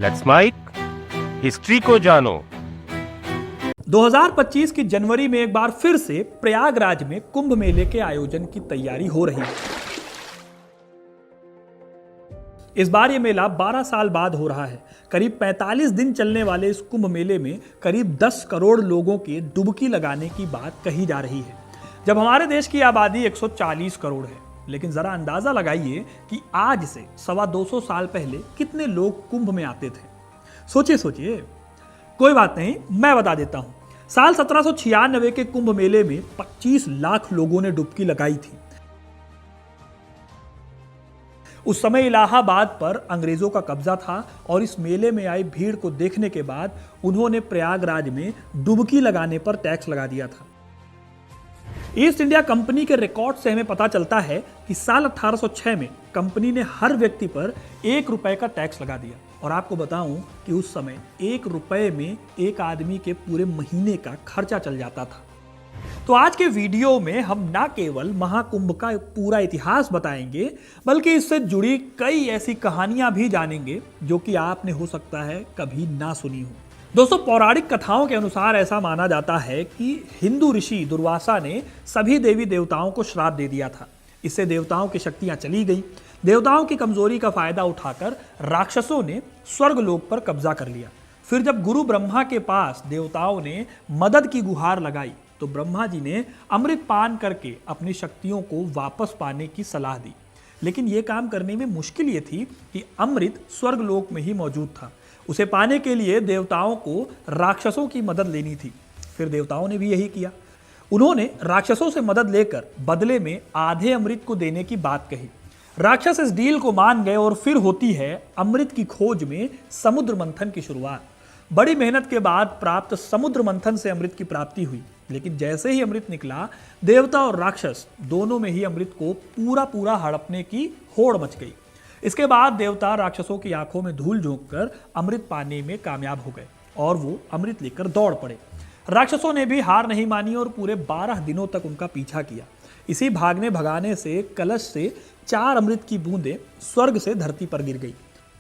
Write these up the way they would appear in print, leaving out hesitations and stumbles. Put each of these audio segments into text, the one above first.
Let's mic history को जानो। 2025 की जनवरी में एक बार फिर से प्रयागराज में कुंभ मेले के आयोजन की तैयारी हो रही है। इस बार यह मेला 12 साल बाद हो रहा है। करीब 45 दिन चलने वाले इस कुंभ मेले में करीब 10 करोड़ लोगों के डुबकी लगाने की बात कही जा रही है, जब हमारे देश की आबादी 140 करोड़ है। लेकिन जरा अंदाजा लगाइए कि आज से 225 साल पहले कितने लोग कुंभ में आते थे। सोचिए सोचिए। कोई बात नहीं, मैं बता देता हूं। साल 1796 के कुंभ मेले में 25 लाख लोगों ने डुबकी लगाई थी। उस समय इलाहाबाद पर अंग्रेजों का कब्जा था और इस मेले में आई भीड़ को देखने के बाद उन्होंने प्रयागराज में डुबकी लगाने पर टैक्स लगा दिया था। ईस्ट इंडिया कंपनी के रिकॉर्ड से हमें पता चलता है कि साल 1806 में कंपनी ने हर व्यक्ति पर 1 रुपए का टैक्स लगा दिया। और आपको बताऊं कि उस समय 1 रुपए में एक आदमी के पूरे महीने का खर्चा चल जाता था। तो आज के वीडियो में हम ना केवल महाकुंभ का पूरा इतिहास बताएंगे, बल्कि इससे जुड़ी कई ऐसी कहानियां भी जानेंगे जो कि आपने हो सकता है कभी ना सुनी हो। दोस्तों, पौराणिक कथाओं के अनुसार ऐसा माना जाता है कि हिंदू ऋषि दुर्वासा ने सभी देवी देवताओं को श्राप दे दिया था। इससे देवताओं की शक्तियां चली गई। देवताओं की कमजोरी का फायदा उठाकर राक्षसों ने स्वर्गलोक पर कब्जा कर लिया। फिर जब गुरु ब्रह्मा के पास देवताओं ने मदद की गुहार लगाई तो ब्रह्मा जी ने अमृत पान करके अपनी शक्तियों को वापस पाने की सलाह दी। लेकिन यह काम करने में मुश्किल ये थी कि अमृत स्वर्गलोक में ही मौजूद था। उसे पाने के लिए देवताओं को राक्षसों की मदद लेनी थी। फिर देवताओं ने भी यही किया। उन्होंने राक्षसों से मदद लेकर बदले में आधे अमृत को देने की बात कही। राक्षस इस डील को मान गए और फिर होती है अमृत की खोज में समुद्र मंथन की शुरुआत। बड़ी मेहनत के बाद प्राप्त समुद्र मंथन से अमृत की प्राप्ति हुई। लेकिन जैसे ही अमृत निकला, देवता और राक्षस दोनों में ही अमृत को पूरा हड़पने की होड़ मच गई। इसके बाद देवता राक्षसों की आंखों में धूल झोंककर अमृत पाने में कामयाब हो गए और वो अमृत लेकर दौड़ पड़े। राक्षसों ने भी हार नहीं मानी और पूरे 12 दिनों तक उनका पीछा किया। इसी भागने भगाने से कलश से 4 अमृत की बूंदें स्वर्ग से धरती पर गिर गई।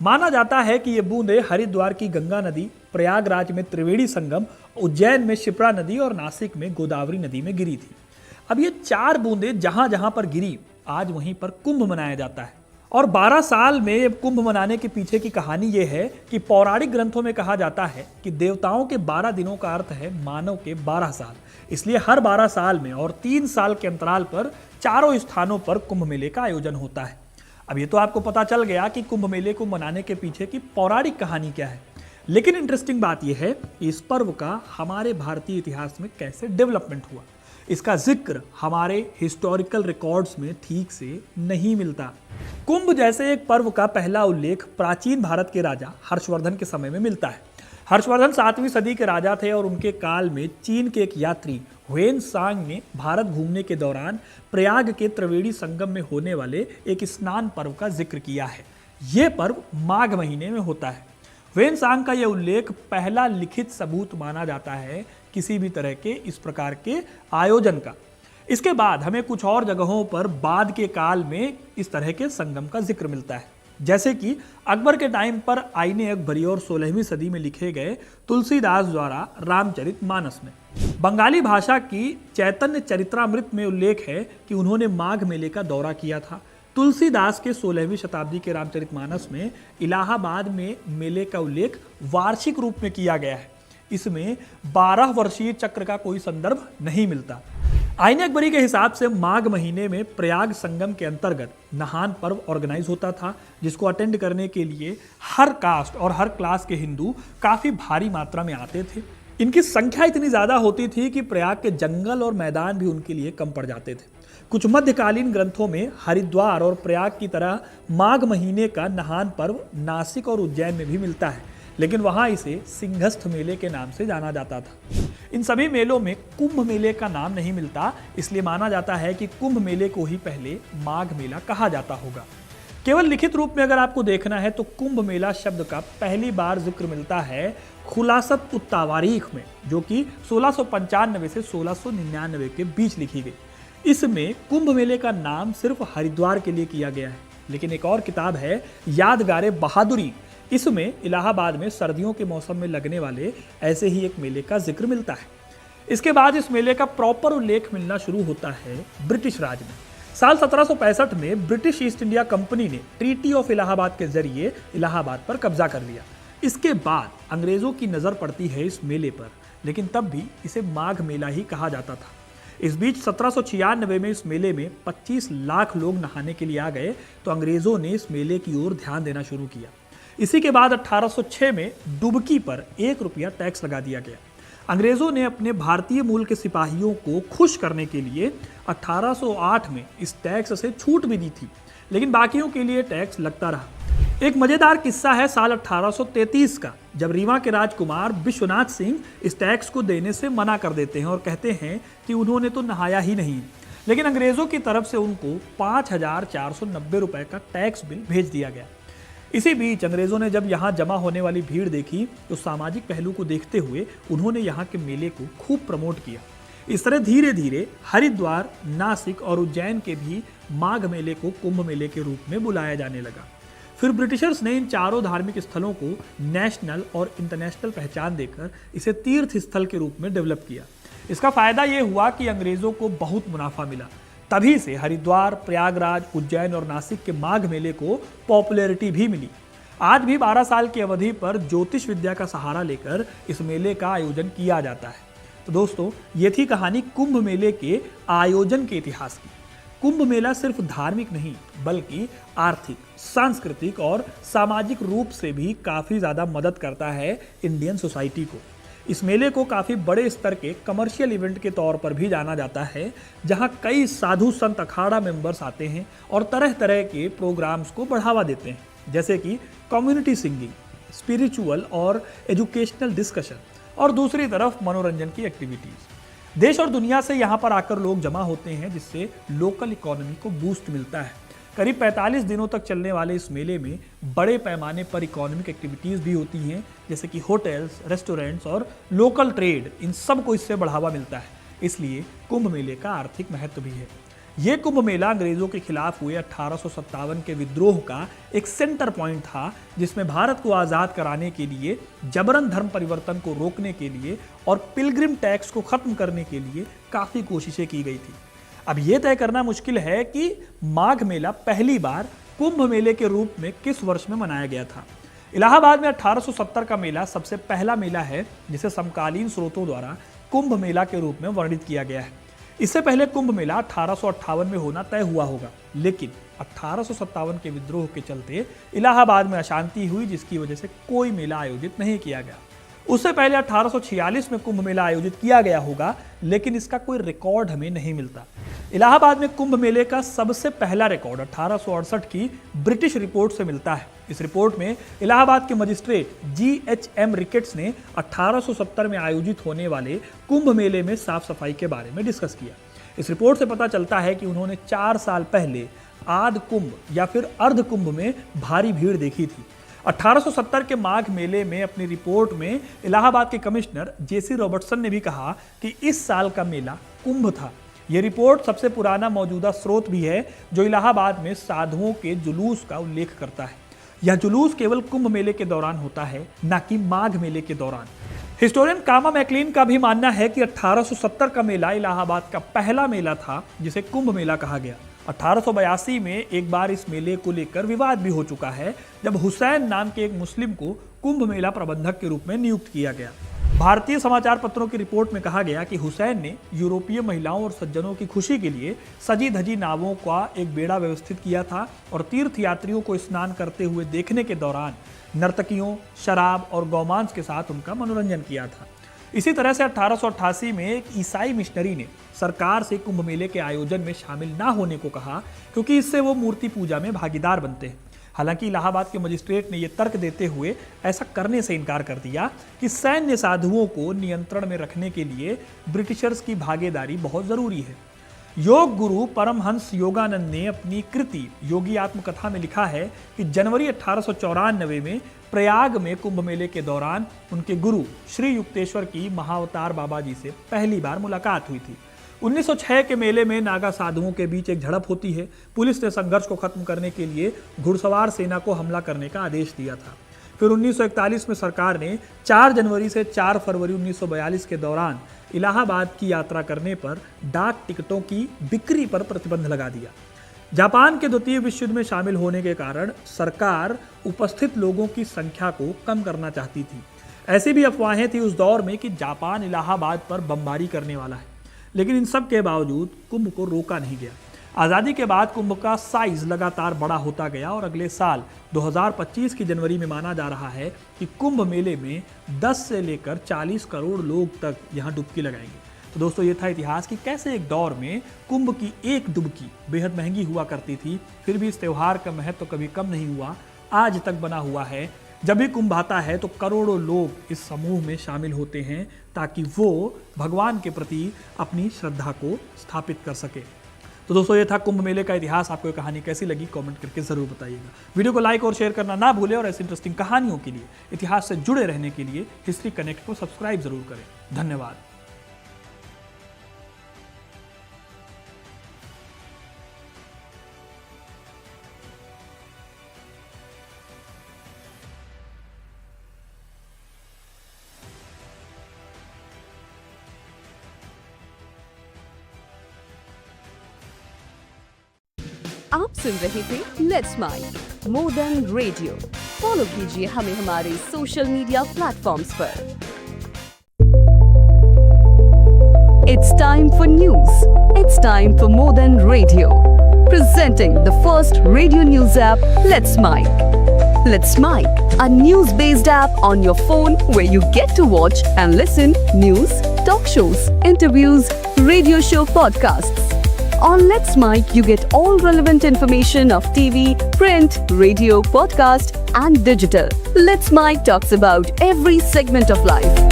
माना जाता है कि ये बूंदें हरिद्वार की गंगा नदी, प्रयागराज में त्रिवेणी संगम, उज्जैन में शिप्रा नदी और नासिक में गोदावरी नदी में गिरी थी। अब ये 4 बूंदें जहां जहां पर गिरी, आज वहीं पर कुंभ मनाया जाता है। और 12 साल में कुंभ मनाने के पीछे की कहानी यह है कि पौराणिक ग्रंथों में कहा जाता है कि देवताओं के 12 दिनों का अर्थ है मानव के 12 साल। इसलिए हर 12 साल में और 3 साल के अंतराल पर चारों स्थानों पर कुंभ मेले का आयोजन होता है। अब ये तो आपको पता चल गया कि कुंभ मेले को मनाने के पीछे की पौराणिक कहानी क्या है। लेकिन इंटरेस्टिंग बात यह है कि इस पर्व का हमारे भारतीय इतिहास में कैसे डेवलपमेंट हुआ। इसका जिक्र हमारे हिस्टोरिकल रिकॉर्ड्स में ठीक से नहीं मिलता। कुंभ जैसे एक पर्व का पहला उल्लेख प्राचीन भारत के राजा हर्षवर्धन के समय में मिलता है। हर्षवर्धन 7वीं सदी के राजा थे और उनके काल में चीन के एक यात्री ह्वेन सांग ने भारत घूमने के दौरान प्रयाग के त्रिवेणी संगम में होने वाले एक स्नान पर्व का जिक्र किया है। यह पर्व माघ महीने में होता है। ह्वेन सांग का यह उल्लेख पहला लिखित सबूत माना जाता है किसी भी तरह के इस प्रकार के आयोजन का। इसके बाद हमें कुछ और जगहों पर बाद के काल में इस तरह के संगम का जिक्र मिलता है, जैसे कि अकबर के टाइम पर आईने अकबरी और 16वीं सदी में लिखे गए तुलसीदास द्वारा रामचरितमानस में। बंगाली भाषा की चैतन्य चरित्रामृत में उल्लेख है कि उन्होंने माघ मेले का दौरा किया था। तुलसीदास के 16वीं शताब्दी के रामचरितमानस में इलाहाबाद में मेले का उल्लेख वार्षिक रूप में किया गया है। इसमें 12 वर्षीय चक्र का कोई संदर्भ नहीं मिलता। आईने अकबरी के हिसाब से माघ महीने में प्रयाग संगम के अंतर्गत नहान पर्व ऑर्गेनाइज होता था, जिसको अटेंड करने के लिए हर कास्ट और हर क्लास के हिंदू काफी भारी मात्रा में आते थे। इनकी संख्या इतनी ज्यादा होती थी कि प्रयाग के जंगल और मैदान भी उनके लिए कम पड़ जाते थे। कुछ मध्यकालीन ग्रंथों में हरिद्वार और प्रयाग की तरह माघ महीने का नहान पर्व नासिक और उज्जैन में भी मिलता है, लेकिन वहां इसे सिंहस्थ मेले के नाम से जाना जाता था। इन सभी मेलों में कुंभ मेले का नाम नहीं मिलता, इसलिए माना जाता है कि कुंभ मेले को ही पहले माघ मेला कहा जाता होगा। केवल लिखित रूप में अगर आपको देखना है तो कुंभ मेला शब्द का पहली बार जिक्र मिलता है खुलासत उत्तावारीख में, जो कि 1695 से 1699 के बीच लिखी गई। इसमें कुंभ मेले का नाम सिर्फ हरिद्वार के लिए किया गया है। लेकिन एक और किताब है यादगारे बहादुरी, इसमें इलाहाबाद में सर्दियों के मौसम में लगने वाले ऐसे ही एक मेले का जिक्र मिलता है। इसके बाद इस मेले का प्रॉपर उल्लेख मिलना शुरू होता है ब्रिटिश राज में। साल 1765 में ब्रिटिश ईस्ट इंडिया कंपनी ने ट्रीटी ऑफ इलाहाबाद के जरिए इलाहाबाद पर कब्जा कर लिया। इसके बाद अंग्रेजों की नजर पड़ती है इस मेले पर, लेकिन तब भी इसे माघ मेला ही कहा जाता था। इस बीच 1796 में इस मेले में 25 लाख लोग नहाने के लिए आ गए तो अंग्रेजों ने इस मेले की ओर ध्यान देना शुरू किया। इसी के बाद 1806 में डुबकी पर 1 रुपया टैक्स लगा दिया गया। अंग्रेजों ने अपने भारतीय मूल के सिपाहियों को खुश करने के लिए 1808 में इस टैक्स से छूट भी दी थी, लेकिन बाकियों के लिए टैक्स लगता रहा। एक मजेदार किस्सा है साल 1833 का, जब रीवा के राजकुमार विश्वनाथ सिंह इस टैक्स को देने से मना कर देते हैं और कहते हैं कि उन्होंने तो नहाया ही नहीं, लेकिन अंग्रेजों की तरफ से उनको 5,490 रुपए का टैक्स बिल भेज दिया गया। इसी बीच अंग्रेजों ने जब यहाँ जमा होने वाली भीड़ देखी तो सामाजिक पहलू को देखते हुए उन्होंने यहाँ के मेले को खूब प्रमोट किया। इस तरह धीरे धीरे हरिद्वार, नासिक और उज्जैन के भी माघ मेले को कुंभ मेले के रूप में बुलाया जाने लगा। फिर ब्रिटिशर्स ने इन चारों धार्मिक स्थलों को नेशनल और इंटरनेशनल पहचान देकर इसे तीर्थ स्थल के रूप में डेवलप किया। इसका फायदा ये हुआ कि अंग्रेजों को बहुत मुनाफा मिला। तभी से हरिद्वार, प्रयागराज, उज्जैन और नासिक के माघ मेले को पॉपुलैरिटी भी मिली। आज भी 12 साल की अवधि पर ज्योतिष विद्या का सहारा लेकर इस मेले का आयोजन किया जाता है। तो दोस्तों, ये थी कहानी कुंभ मेले के आयोजन के इतिहास की। कुंभ मेला सिर्फ धार्मिक नहीं बल्कि आर्थिक, सांस्कृतिक और सामाजिक रूप से भी काफ़ी ज़्यादा मदद करता है इंडियन सोसाइटी को। इस मेले को काफ़ी बड़े स्तर के कमर्शियल इवेंट के तौर पर भी जाना जाता है, जहां कई साधु संत अखाड़ा मेंबर्स आते हैं और तरह तरह के प्रोग्राम्स को बढ़ावा देते हैं, जैसे कि कम्युनिटी सिंगिंग, स्पिरिचुअल और एजुकेशनल डिस्कशन, और दूसरी तरफ मनोरंजन की एक्टिविटीज़। देश और दुनिया से यहाँ पर आकर लोग जमा होते हैं, जिससे लोकल इकोनॉमी को बूस्ट मिलता है। करीब 45 दिनों तक चलने वाले इस मेले में बड़े पैमाने पर इकोनॉमिक एक्टिविटीज़ भी होती हैं, जैसे कि होटल्स, रेस्टोरेंट्स और लोकल ट्रेड, इन सब को इससे बढ़ावा मिलता है। इसलिए कुंभ मेले का आर्थिक महत्व भी है। ये कुंभ मेला अंग्रेजों के खिलाफ हुए 1857 के विद्रोह का एक सेंटर पॉइंट था, जिसमें भारत को आज़ाद कराने के लिए, जबरन धर्म परिवर्तन को रोकने के लिए और पिलग्रिम टैक्स को खत्म करने के लिए काफ़ी कोशिशें की गई थी। अब ये तय करना मुश्किल है कि माघ मेला पहली बार कुंभ मेले के रूप में किस वर्ष में मनाया गया था। इलाहाबाद में 1870 का मेला सबसे पहला मेला है जिसे समकालीन स्रोतों द्वारा कुंभ मेला के रूप में वर्णित किया गया है। इससे पहले कुंभ मेला 1858 में होना तय हुआ होगा, लेकिन 1857 के विद्रोह के चलते इलाहाबाद में अशांति हुई, जिसकी वजह से कोई मेला आयोजित नहीं किया गया। उससे पहले 1846 में कुंभ मेला आयोजित किया गया होगा, लेकिन इसका कोई रिकॉर्ड हमें नहीं मिलता। इलाहाबाद में कुंभ मेले का सबसे पहला रिकॉर्ड 1868 की ब्रिटिश रिपोर्ट से मिलता है। इस रिपोर्ट में इलाहाबाद के मजिस्ट्रेट GHM रिकेट्स ने 1870 में आयोजित होने वाले कुंभ मेले में साफ सफाई के बारे में डिस्कस किया। इस रिपोर्ट से पता चलता है कि उन्होंने 4 साल पहले आध कुंभ या फिर अर्ध कुंभ में भारी भीड़ देखी थी। 1870 के माघ मेले में अपनी रिपोर्ट में इलाहाबाद के कमिश्नर JC रॉबर्टसन ने भी कहा कि इस साल का मेला कुंभ था। यह रिपोर्ट सबसे पुराना मौजूदा स्रोत भी है जो इलाहाबाद में साधुओं के जुलूस का उल्लेख करता है। यह जुलूस केवल कुंभ मेले के दौरान होता है, न कि माघ मेले के दौरान। हिस्टोरियन कामा मैकलीन का भी मानना है कि 1870 का मेला इलाहाबाद का पहला मेला था जिसे कुंभ मेला कहा गया। 1882 में एक बार इस मेले को लेकर विवाद भी हो चुका है, जब हुसैन नाम के एक मुस्लिम को कुंभ मेला प्रबंधक के रूप में नियुक्त किया गया। भारतीय समाचार पत्रों की रिपोर्ट में कहा गया कि हुसैन ने यूरोपीय महिलाओं और सज्जनों की खुशी के लिए सजी धजी नावों का एक बेड़ा व्यवस्थित किया था और तीर्थ यात्रियों को स्नान करते हुए देखने के दौरान नर्तकियों, शराब और गौमांस के साथ उनका मनोरंजन किया था। इसी तरह से 1888 में एक ईसाई मिशनरी ने सरकार से कुंभ मेले के आयोजन में शामिल ना होने को कहा, क्योंकि इससे वो मूर्ति पूजा में भागीदार बनते हैं। हालांकि इलाहाबाद के मजिस्ट्रेट ने यह तर्क देते हुए ऐसा करने से इनकार कर दिया कि सैन्य साधुओं को नियंत्रण में रखने के लिए ब्रिटिशर्स की भागीदारी बहुत जरूरी है। योग गुरु परमहंस योगानंद ने अपनी कृति योगी आत्मकथा में लिखा है कि जनवरी 1894 में प्रयाग में कुंभ मेले के दौरान उनके गुरु श्री युक्तेश्वर की महाअवतार बाबा जी से पहली बार मुलाकात हुई थी। 1906 के मेले में नागा साधुओं के बीच एक झड़प होती है। पुलिस ने संघर्ष को खत्म करने के लिए घुड़सवार सेना को हमला करने का आदेश दिया था। फिर 1941 में सरकार ने 4 जनवरी से 4 फरवरी 1942 के दौरान इलाहाबाद की यात्रा करने पर डाक टिकटों की बिक्री पर प्रतिबंध लगा दिया। जापान के द्वितीय विश्व युद्ध में शामिल होने के कारण सरकार उपस्थित लोगों की संख्या को कम करना चाहती थी। ऐसी भी अफवाहें थी उस दौर में कि जापान इलाहाबाद पर बमबारी करने वाला है, लेकिन इन सब के बावजूद कुंभ को रोका नहीं गया। आज़ादी के बाद कुंभ का साइज लगातार बड़ा होता गया और अगले साल 2025 की जनवरी में माना जा रहा है कि कुंभ मेले में 10 से लेकर 40 करोड़ लोग तक यहाँ डुबकी लगाएंगे। तो दोस्तों, ये था इतिहास कि कैसे एक दौर में कुंभ की एक डुबकी बेहद महंगी हुआ करती थी, फिर भी इस त्यौहार का महत्व कभी कम नहीं हुआ, आज तक बना हुआ है। जब भी कुंभ आता है तो करोड़ों लोग इस समूह में शामिल होते हैं ताकि वो भगवान के प्रति अपनी श्रद्धा को स्थापित कर सके। तो दोस्तों, ये था कुंभ मेले का इतिहास। आपको ये कहानी कैसी लगी कमेंट करके जरूर बताइएगा। वीडियो को लाइक और शेयर करना ना भूलें और ऐसी इंटरेस्टिंग कहानियों के लिए, इतिहास से जुड़े रहने के लिए हिस्ट्री कनेक्ट को सब्सक्राइब जरूर करें। धन्यवाद। आप सुन रहे थे let's mic more than radio. Follow कीजिए हमें हमारे सोशल मीडिया प्लेटफॉर्म्स पर। It's time for news. It's time for more than radio. Presenting the first radio news app, Let's Mic. Let's Mic, a news-based app on your phone where you get to watch and listen news, talk shows, interviews, radio show podcasts. On Let's Mic, you get all relevant information of TV, print, radio, podcast, and digital. Let's Mic talks about every segment of life.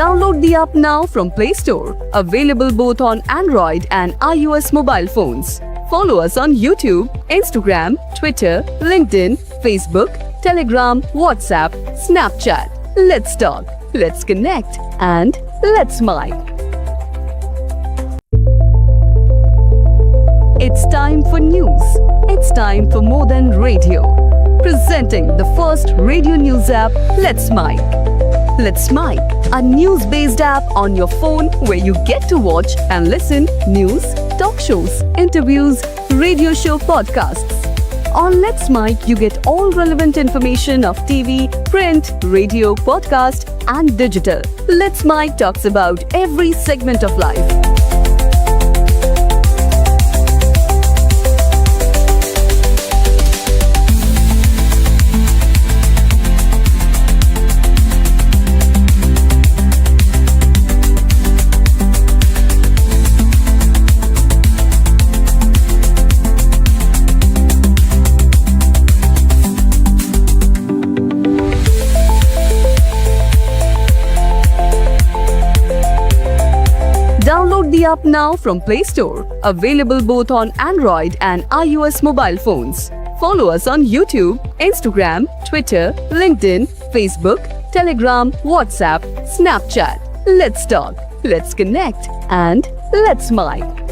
Download the app now from Play Store. Available both on Android and iOS mobile phones. Follow us on YouTube, Instagram, Twitter, LinkedIn, Facebook, Telegram, WhatsApp, Snapchat. Let's talk, let's connect, and let's mic. It's time for news. It's time for more than radio. Presenting the first radio news app, Let's Mic. Let's Mic, a news-based app on your phone where you get to watch and listen news, talk shows, interviews, radio show podcasts. On Let's Mic, you get all relevant information of TV, print, radio, podcast, and digital. Let's Mic talks about every segment of life. Download the app now from Play Store. Available both on Android and iOS mobile phones. Follow us on YouTube, Instagram, Twitter, LinkedIn, Facebook, Telegram, WhatsApp, Snapchat. Let's talk, let's connect, and let's mic.